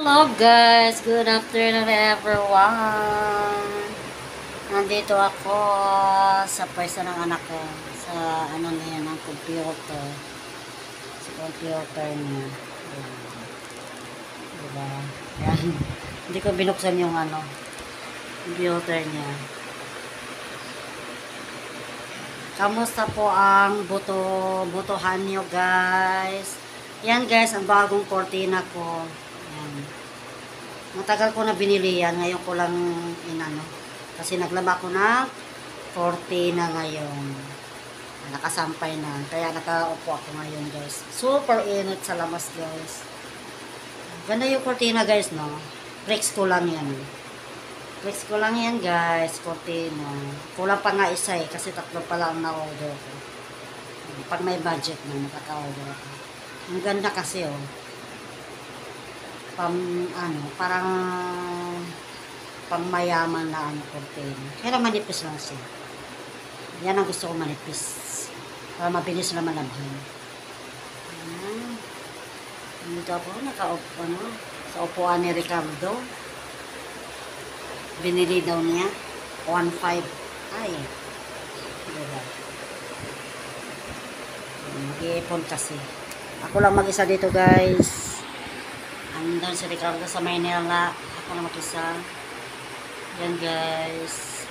Hello guys, good afternoon everyone. Nandito ako sa pwesto ng anak ko sa ano niya ng computer. Sa computer niya. Ayan. Diba? Ayan. Hindi ko binuksan yung ano computer niya. Kamusta po ang butuhan niyo guys? Yan guys, ang bagong cortina ko. Yan. Matagal ko na binili yan. Ngayon ko lang inano. Kasi naglaba ko ng cortina ngayon. Nakasampay na. Kaya nakaupo ako ngayon guys. Super init sa labas guys. Ganda yung cortina guys no. Flex ko lang yan. Flex ko lang yan guys. Cortina. Kulang pa nga isa eh. Kasi tatlo pa lang na-order ko. Pag may budget na nakaka-order ako. Ang ganda kasi oh. Parang pangmayaman na cortina. Kaya manipis lang siya. Yan ang gusto ko manipis. Para mabilis naman labhan. Dito ako nakaupo sa upuan ni Ricardo. Binili daw niya 1.5. Ay. Diba? Mag-iipon kasi. Ako lang mag-isa dito guys. Andun si Ricardo sa Maynila. Ako lang mag-isa. Yan guys.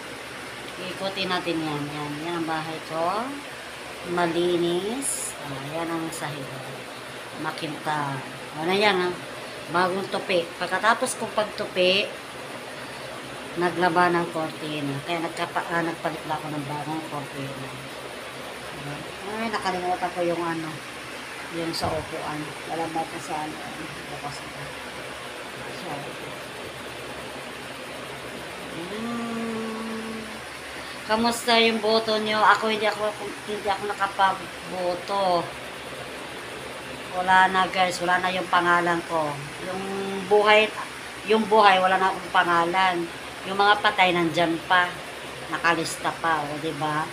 Ikutin natin yan. Yan ang bahay ko. Malinis. Yan ang sahig. Makinta. Ano yan ha. Bagong tupi. Pagkatapos kong pagtupi, naglaba ng cortina. Kaya nagpalit lang ako ng bagong cortina. Ay, nakalimutan ko yung ano. Yung sa upuan. Lalabas na sa ano. Lapas ito. So, kamusta yung boto nyo? Hindi ako nakapag-boto. Wala na guys. Wala na yung pangalan ko. Yung buhay, wala na akong pangalan. Yung mga patay, nandyan pa. Nakalista pa. O, diba?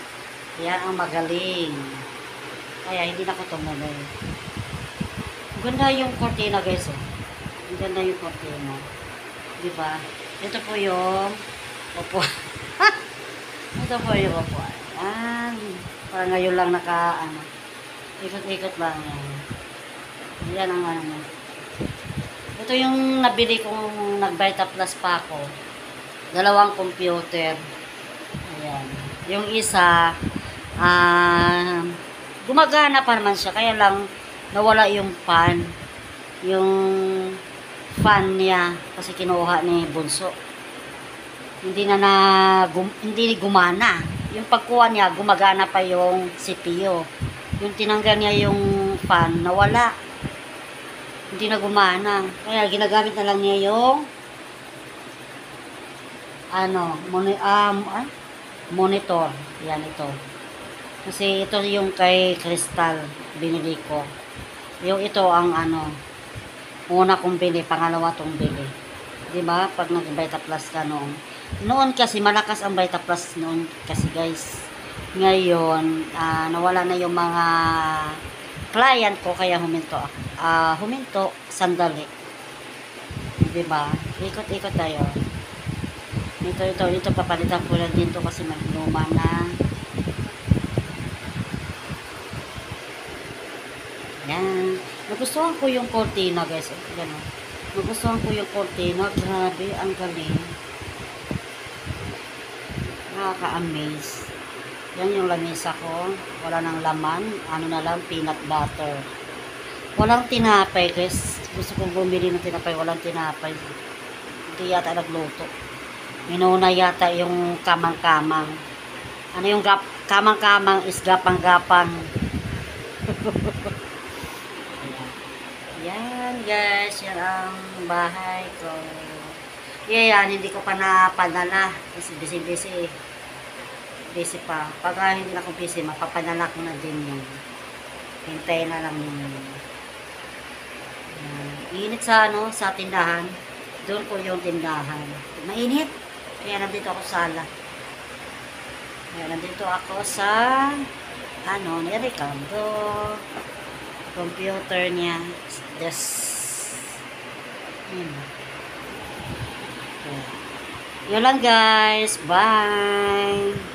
Yan ang magaling. Kaya hindi na ako tumuloy. Ganda yung cortina guys. Oh. Ganda yung cortina. Diba? Ito po yung upuan. Ito po yung upuan. Parang ngayon lang ikot-ikot lang yan. Yan ang ano. Ito yung nabili kong nag-Vita Plus pa ako. 2 computer. Ayan. Yung isa, gumagana pa naman siya. Kaya lang, nawala yung fan. Yung fan niya. Kasi kinuha ni Bunso. Hindi gumana. Yung pagkuha niya, gumagana pa yung CPU. Yung tinanggal niya yung fan, nawala. Hindi na gumana. Kaya ginagamit na lang niya yung monitor. Yan ito. Kasi ito yung kay Crystal binili ko. Yung ito ang una kong bili, pangalawa tong bili. 'Di ba? Pag nag-Vita Plus ka noon. Noon kasi malakas ang Vita Plus noon kasi guys. Ngayon, nawala na yung mga client ko kaya huminto ako. Huminto sandali. 'Di ba? Ikot-ikot tayo. Ito papalitan ko lang dito kasi magluma na. Yan. Nagustuhan ko yung cortina guys. Yan o. Nagustuhan ko yung cortina. Grabe, ang galing. Nakaka-amaze. Yan yung lamisa ko. Wala nang laman. Ano na lang, peanut butter. Walang tinapay guys. Gusto kong bumili ng tinapay. Walang tinapay. Hindi yata nagluto. Minuna yata yung kamang-kamang. Ano yung kamang-kamang is gapang-gapang. Yan guys, yan ang bahay ko. Yan, hindi ko pa napadala kasi busy pa. Pag hindi na ako busy, mapapadala ko na din yun. Hintayin na lang yun. Init sa tindahan. Doon ko yung tindahan. Mainit. Kaya nandito ako sa sala. Kaya nandito ako sa ni Ricardo. Computer niya. Yun. Yun lang guys. Bye!